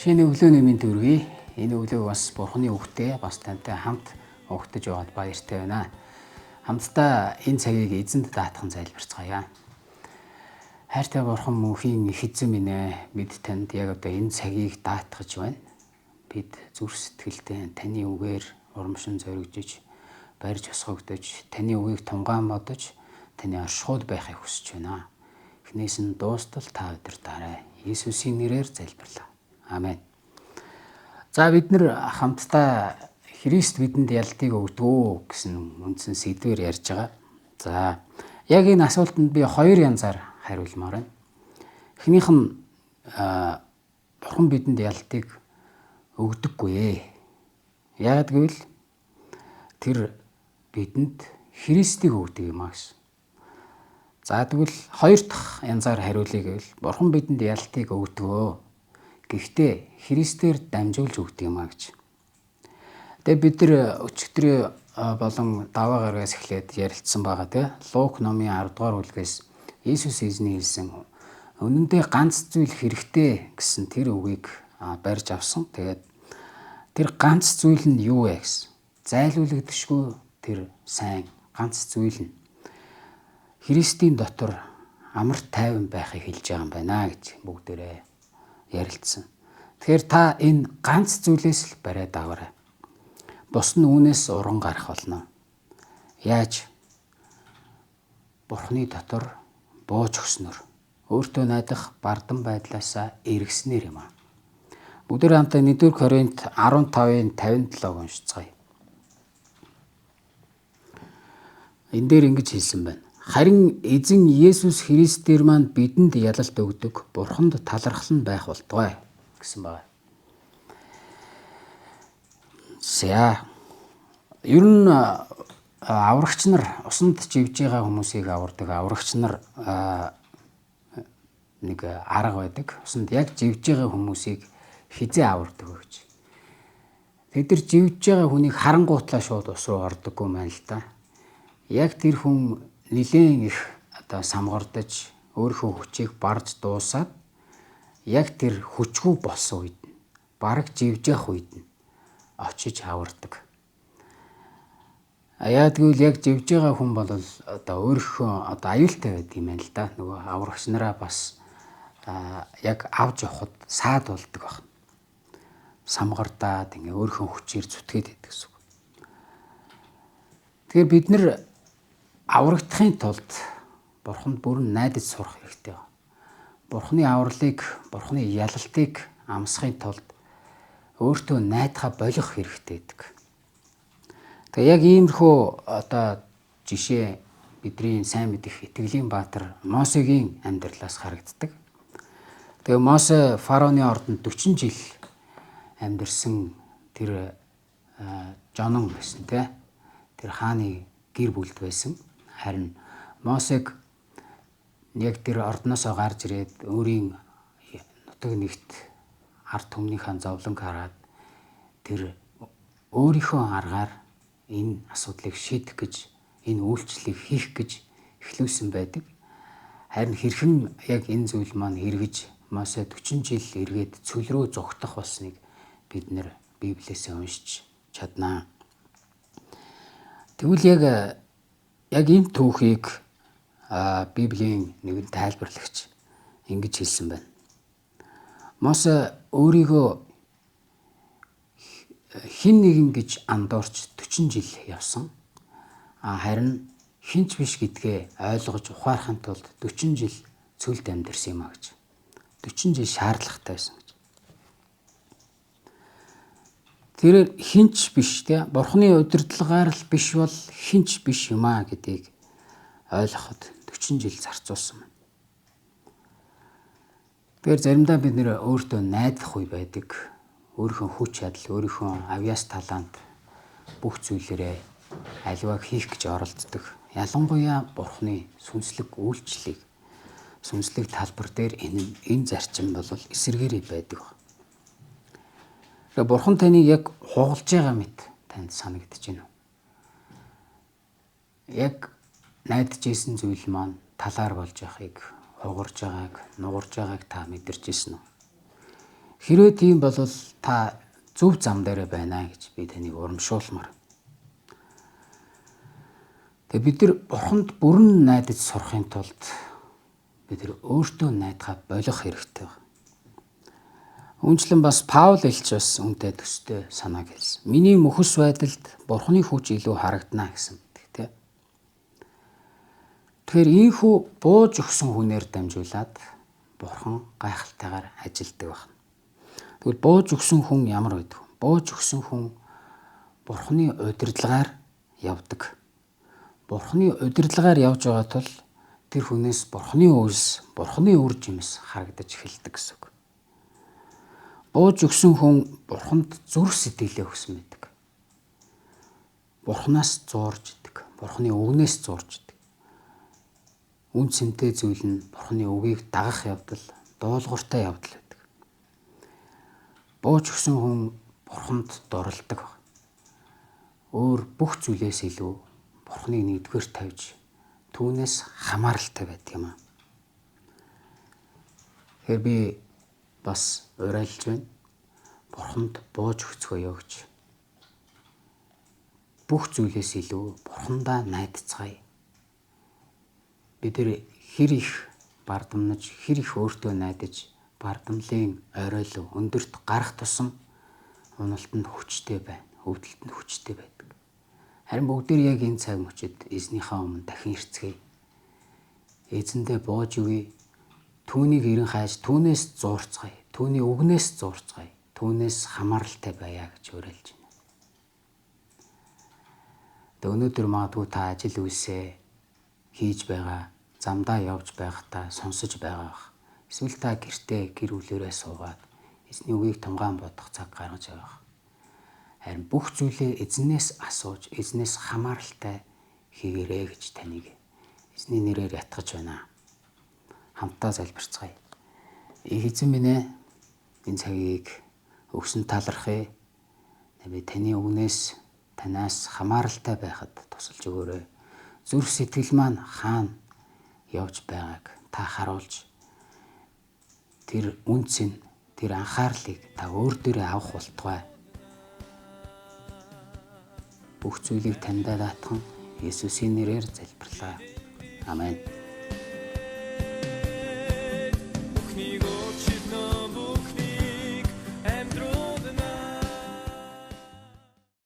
Шинэ өглөөний мэнд хүргэе. Энэ өглөө бас Бурхны үгтэй бас тантай хамт угтаж яваад баяртай байна. Хамтдаа энэ цагийг эзэнд даатхан залбирцгаая. Хайртай Бурхан мөнхийн их эзэн минь ээ, бид танд яг одоо энэ цагийг даатгаж байна. Бид зүрх сэтгэлдээ таны үгээр урамшин зоригжиж, барьж осгогдож, таны үгийг тунгаан бодож, таны оршихуйд байхыг хүсэж байна. Эхнээс нь дуустал та удирдаарай. Иесусийн нэрээр залбирлаа. Амен. За бид нар хамтдаа Христ бидэнд ялтыг өгдөг гэсэн үндсэн сэдвээр ярьж байгаа. За яг энэ асуултанд би хоёр янзаар хариулмаар байна. Эхнийх нь Бурхан бидэнд ялтыг өгдөггүй. Яг гэвэл тэр бидэнд Христийг өгдөг юм аа гэсэн. За тэгвэл хоёр дахь янзаар хариулъя гэвэл Бурхан бидэнд ялтыг өгдөгөө. Гэхдээ Христээр дамжуулж өгдөг юм а гэж. Тэгээ бид нар өчигдөр болон даваа гарагаас эхлээд ярилцсан байгаа тийм. Лук номын 10 дугаар бүлгээс Иесус эзний хэлсэн үнэндээ ганц зүйл хэрэгтэй гэсэн тэр үгийг барьж авсан. Тэгээд тэр ганц зүйл нь юу вэ гэсэн. Зайлуулагдшгүй тэр сайн ганц зүйл нь Христийн дотор амар тайван байхыг хэлж байгаа юм байна гэж бүгдээрээ ярилцсан. Тэгэхээр та энэ ганц зүйлээс л бариад аваарай. Бус нь үүнээс уран гарах болно. Яаж? Бурхны дотор бууж өгснөр, өөртөө найдах бардан байдлаасаа эргэснээр юм аа. Бүгдээр хамтаа 1-р Коринт 15-ын 57-г уншицгаая. Энэ дээр ингэж хэлсэн байна. Харин эзэн Есүс Христээр маань бидэнд ялалт өгдөг, Бурханд талархал нь байх болтугай гэсэн байна. За ер нь аврагч нар усанд живж байгаа хүмүүсийг авардаг. Аврагч нар нэг арга байдаг. Усанд яг живж байгаа хүмүүсийг хизээ авардаг гэж. Тэд нар живж байгаа хүнийг харангуутлаа шууд ус руу ордоггүй мэн л та. Яг тэр хүн нэлээд их самгардаж өөрийнхөө хүчийг барж дуусаад яг тэр хүчгүй болсон үед нь бараг живж явах үед нь очиж авардаг. Яагтвэл яг живж байгаа хүн бол өөрийнхөө аюултай байдаг юм байна л да. Нөгөө аврагч нараа бас яг авч явахад саад болдог баг. Самгардаад ингээ өөрийнхөө хүчээр зүтгээд байдаг гэсэн үг. Тэгэхээр бид нар аврагдахын тулд Бурханд бүрэн найдаж сурах хэрэгтэй байна. Бурханы авралыг, Бурханы ялалтыг амсахын тулд өөртөө найдахаа болох хэрэгтэй байдаг. Тэгээ яг иймэрхүү жишээ бидний сайн мэдих итгэлийн баатар Мосегийн амьдралаас харагддаг. Тэгээ Мосе фараоны ордонд 40 жил амьдарсан тэр жонон байсан тийм. Тэр хааны гэр бүлд байсан. Харин Мосег яг тэр ордноосоо гарч ирээд өөрийн нутаг нэгт ард түмнийхээ зовлонг хараад тэр өөрийнхөө аргаар энэ асуудлыг шийдэх гэж, энэ үйлчлэлийг хийх гэж эхлүүлсэн байдаг. Харин хэрхэн яг энэ зүйл маань эргэж Мосе 40 жил эргээд цөл рүү зугтах болсныг бид нэр Библиэсээ уншиж чаднаа. Тэгвэл яг энэ түүхийг Библийн нэгэн тайлбарлагч ингэж хэлсэн байна. Мосе өөрийгөө хин нэгэн гэж андуурч 40 жил явсан. Харин хинч биш гэдгээ ойлгож ухаарахын тулд 40 жил цөлд амьдэрсэн юм а гэж. 40 жил шаардлагатай байсан гэж. Тэр хинч биш те Бурхны удирдлагаар л биш бол хинч биш юм а гэдгийг ойлгоход 40 жил зарцуулсан байна. Тэгэхээр заримдаа бид нэр өөртөө найдах үе байдаг. Өөрийнхөө хүч чадал, өөрийнхөө авьяас талант бүх зүйлээрээ аливааг хийх гэж оролддог. Ялангуяа Бурхны сүнслэг үйлчлэлийг сүнслэг талбар дээр энэ зарчим бол эсэргээрээ байдаг. Бурхан таныг яг хугалж байгаа мэт танд санагдаж байна уу? Яг найдаж исэн зүйл маань талаар болж байхыг, хугарж байгааг, нугарж байгааг та мэдэрч ирсэн үү? Хэрвээ тийм бол та зөв зам дээр байна гэж би таныг урамшуулмаар. Тэгээ бид нар Бурханд бүрэн найдаж сурахын тулд бид нар өөртөө найдахаа болох хэрэгтэй байна. Үүнчлэн бас Паул элч бас үнтэй төстэй санааг хэлсэн. Миний мөхөс байдалд Бурханы хүч илүү харагдана гэсэн мэт тий. Тэгэхээр ийхүү бууж өгсөн хүнээр дамжуулаад Бурхан гайхалтайгаар ажилдаг байна. Тэгвэл бууж өгсөн хүн ямар байдаг вэ? Бууж өгсөн хүн Бурханы удирдлагаар явдаг. Бурханы удирдлагаар явж байгаа тул тэр хүнээс Бурханы үйлс, Бурханы үр жимс харагдаж эхэлдэг гэсэн үг. Бууж өгсөн хүн Бурханд зүрх сэтгэлээ хүсэн байдаг. Бурханаас зуурж идэг. Бурханы үгнээс зуурж идэг. Үн цэнтэй зүйл нь Бурханы үгийг дагах явдал, дуулууртай явдал байдаг. Бууж өгсөн хүн Бурханд дурлдаг. Өөр бүх зүйлээс илүү Бурханыг нэгдүгээр тавьж түүнээс хамааралтай байдаг юм аа. Тэгэхээр би бас уриалж байна. Бурханд бууж өгцгөөё гэж. Бүх зүйлээс илүү Бурхандаа найдацгаая. Бид нэр хэр их бардамнаж, хэр их өөртөө найдаж, бардамлын оройлоо өндөрт гарах тусам уналтанд хүчтэй байна. Өвдөлтөнд хүчтэй байдаг. Харин бүгдээр яг энэ цаг мөчид эзнийхээ өмнө дахин ирцгээе. Эзэндээ бууж өгье. Түүнийг эрен хайж, түүнээс зуурцгаая. Түүний үгнээс зуурцгаая. Түүнээс хамааралтай байя гэж уриалж байна. Өнөөдөр магадгүй та ажил үйлсээ хийж байгаа, замдаа явж байхдаа сонсож байгаа. Эсвэл та гэртээ гэр бүлээрээ суугаад эзний үгийг тунгаан бодох цаг гаргаж байгаа. Харин бүх зүйлээ эзнээс асууж, эзнээс хамааралтай хийгээрэй гэж таныг эзний нэрээр ятгах байна. Хамтдаа залбирцгаая. Их эзэн минь ээ, энэ цагийг өгсөн талархъя. Би таны үгнээс, танаас хамааралтай байхад тусалж өгөөрэй. Зүрх сэтгэл маань хаана явж байгааг та харуулж, тэр үнцэн, тэр анхаарлыг та өөр дээрээ авах болтугай. Бүх зүйлийг таньдаа даатхан Есүсийн нэрээр залбирлаа. Амен.